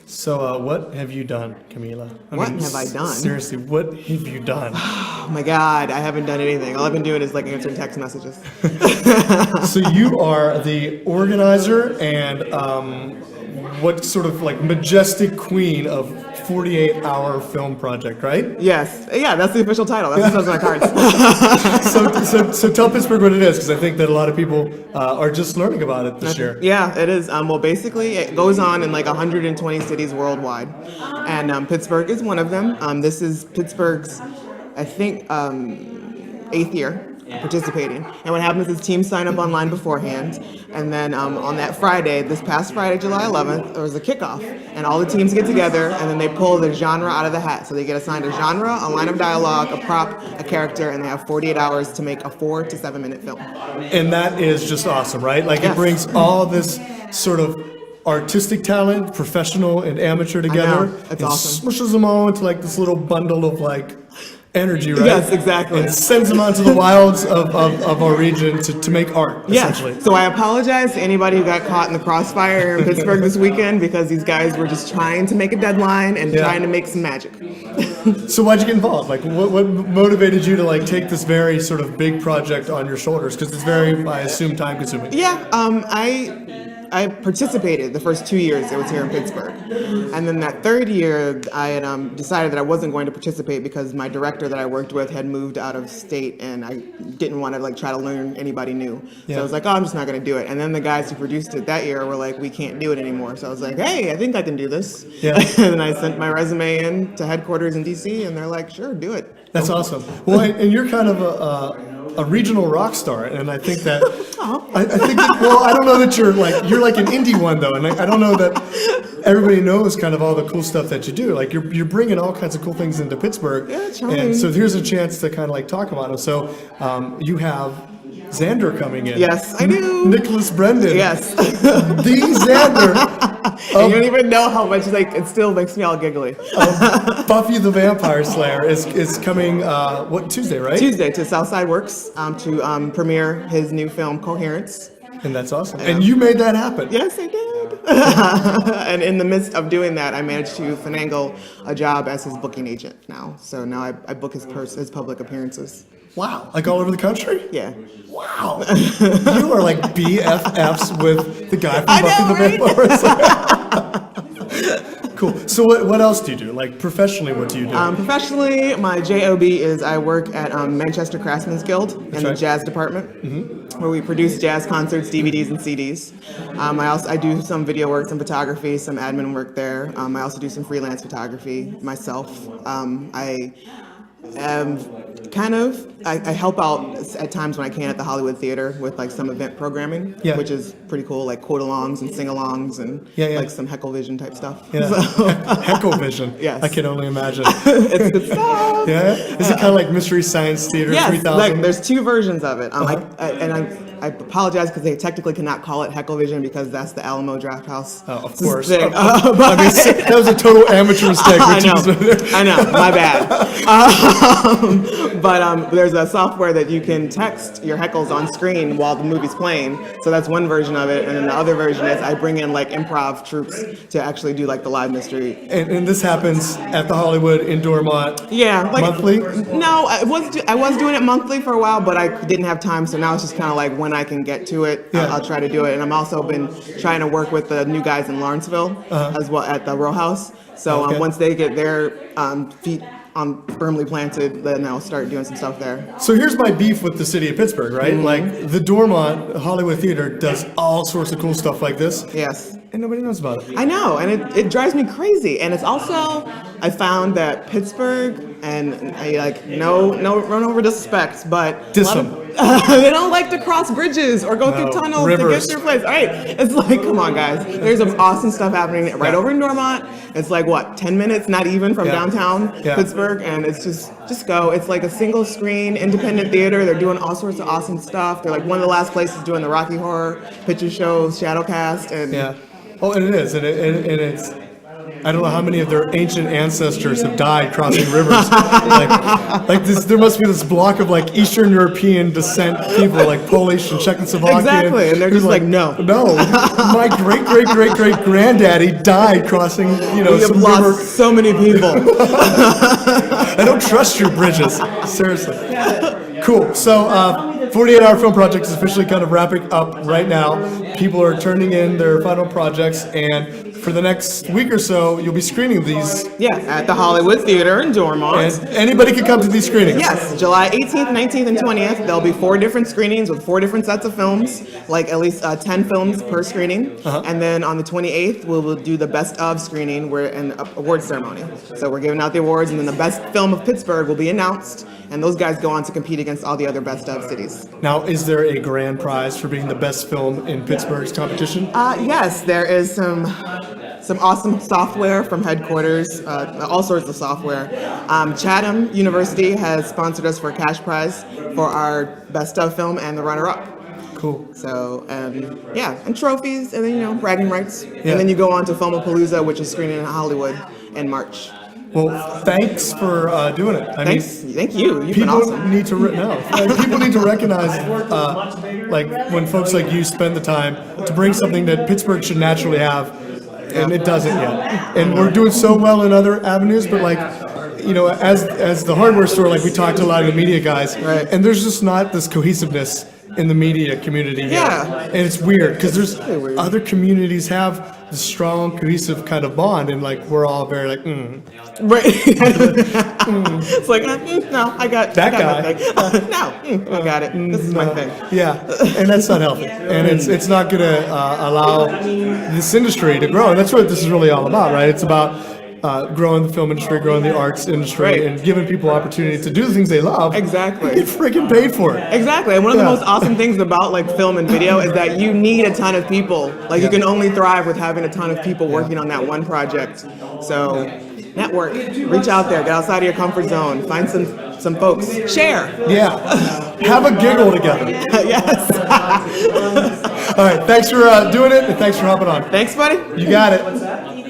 So, what have you done, Kahmeela? What have I done? Seriously, what have you done? Oh my God, I haven't done anything. All I've been doing is like answering text messages. So you are the organizer and what sort of like majestic queen of 48-hour film project, right? Yes, yeah, that's the official title. That's what says on my cards. So tell Pittsburgh what it is, because I think that a lot of people are just learning about it this year. Yeah, it is. Well, basically, it goes on in like 120 cities worldwide, and Pittsburgh is one of them. This is Pittsburgh's, I think, 8th year participating. And what happens is teams sign up online beforehand, and then on that Friday, this past Friday, July 11th, there was a kickoff, and all the teams get together, and then they pull the genre out of the hat. So they get assigned a genre, a line of dialogue, a prop, a character, and they have 48 hours to make a 4 to 7 minute film. And that is just awesome, right? Like Yes. it brings all this sort of artistic talent, professional and amateur together. It's and awesome. smushes them all into like this little bundle of like energy, right? Yes, exactly. And sends them out to the wilds of our region to make art, essentially. So I apologize to anybody who got caught in the crossfire here in Pittsburgh this weekend, because these guys were just trying to make a deadline and trying to make some magic. So why'd you get involved? Like, what motivated you to like take this very sort of big project on your shoulders? Because it's very, I assume, time consuming. Yeah, I participated the first 2 years I was here in Pittsburgh. And then that third year, I had decided that I wasn't going to participate because my director that I worked with had moved out of state, and I didn't want to like try to learn anybody new. So I was like, oh, I'm just not going to do it. And then the guys who produced it that year were like, we can't do it anymore. So I was like, hey, I think I can do this. Yeah. And then I sent my resume in to headquarters in DC, and they're like, sure, do it. That's awesome. Well, and you're kind of a regional rock star, and I think that I think that, well, I don't know that you're like an indie one though, and I don't know that everybody knows kind of all the cool stuff that you do. Like you're bringing all kinds of cool things into Pittsburgh, and so here's a chance to kind of like talk about it. So you have Xander coming in. Yes, I do. Nicholas Brendan. Yes. The Xander. You don't even know how much, like, it still makes me all giggly. Buffy the Vampire Slayer is coming, Tuesday, right? Tuesday to Southside Works to premiere his new film, Coherence. And that's awesome. And you made that happen. Yes, I did. And in the midst of doing that, I managed to finagle a job as his booking agent now. So now I book his public appearances. Wow. Like all over the country? Yeah. Wow. You are like BFFs with the guy from Buffy the Vampire Slayer. Cool. So what else do you do? Like professionally, what do you do? Professionally, my JOB is I work at Manchester Craftsmen's Guild in the jazz department, where we produce jazz concerts, DVDs, and CDs. I do some video work, some photography, some admin work there. I also do some freelance photography myself. I help out at times when I can at the Hollywood Theater with like some event programming, which is pretty cool, like quote-alongs and sing-alongs and like some Heckle Vision type stuff. Yeah. So, Heckle Vision. Yes. I can only imagine. It's good stuff. Yeah? Is it kind of like Mystery Science Theater 3000? Like there's two versions of it. I apologize because they technically cannot call it Heckle Vision because that's the Alamo Draft House. Oh, of course. Thing. That was a total amateur mistake. I know, my bad. But there's a software that you can text your heckles on screen while the movie's playing. So that's one version of it. And then the other version is I bring in like improv troops to actually do like the live mystery. And this happens at the Hollywood in Dormont. Yeah. Like, monthly? No, I was doing it monthly for a while, but I didn't have time. So now it's just kind of like when I can get to it, I'll try to do it. And I'm also been trying to work with the new guys in Lawrenceville as well at the Row House. So once they get their feet firmly planted, then I'll start doing some stuff there. So here's my beef with the city of Pittsburgh, right? Like the Dormont Hollywood Theater does all sorts of cool stuff like this. Yes. And nobody knows about it. I know, and it drives me crazy. And it's also, I found that Pittsburgh, and no run over disrespect, but Diss them. they don't like to cross bridges or go through tunnels to get to their place. All right, it's like, come on, guys. There's some awesome stuff happening right over in Dormont. It's like, 10 minutes, not even from downtown Pittsburgh, and it's just go. It's like a single screen, independent theater. They're doing all sorts of awesome stuff. They're like one of the last places doing the Rocky Horror Picture Show, Shadowcast, and Oh, and it is, and it's I don't know how many of their ancient ancestors have died crossing rivers. like this, there must be this block of like Eastern European descent people, like Polish and Czechoslovakian. Exactly, and they're just like, no. My great great great great granddaddy died crossing, We have some lost river. so many people. I don't trust your bridges, seriously. Cool. So, 48-Hour Film Project is officially kind of wrapping up right now. People are turning in their final projects, and for the next week or so, you'll be screening these. Yeah, at the Hollywood Theater in Dormont. And anybody can come to these screenings. Yes, July 18th, 19th, and 20th. There'll be 4 different screenings with 4 different sets of films, like at least 10 films per screening. And then on the 28th, we'll do the best of screening. We're in an awards ceremony. So we're giving out the awards, and then the best film of Pittsburgh will be announced. And those guys go on to compete against all the other best of cities. Now, is there a grand prize for being the best film in Pittsburgh's competition? Yes, there is some awesome software from headquarters, all sorts of software. Chatham University has sponsored us for a cash prize for our best of film and the runner-up. Cool. So, and trophies, and then, bragging rights. And then you go on to Filmapalooza, which is screening in Hollywood in March. Well, thanks for doing it. Thank you. You've been People awesome. need to people need to recognize, like when folks like you spend the time to bring something that Pittsburgh should naturally have, and it doesn't yet. And we're doing so well in other avenues, but as the hardware store, like we talked to a lot of the media guys, Right. and there's just not this cohesiveness in the media community yet. Yeah. And it's weird because there's really weird. other communities have the strong cohesive kind of bond, and like we're all very like Right. It's like, no, I got That I got guy. my thing. No, I got it. This is my thing. Yeah, and that's not healthy, and it's not going to allow this industry to grow. And that's what this is really all about, right? It's about growing the film industry, growing the arts industry, Right. and giving people opportunity to do the things they love. Exactly. And get freaking paid for it. Exactly. And one of the Yeah. most awesome things about like film and video is that you need a ton of people. Like you can only thrive with having a ton of people working on that one project. So network, reach out there, get outside of your comfort zone, find some folks, share. Yeah, have a giggle together. Yes. All right, thanks for doing it, and thanks for hopping on. Thanks, buddy. You got it.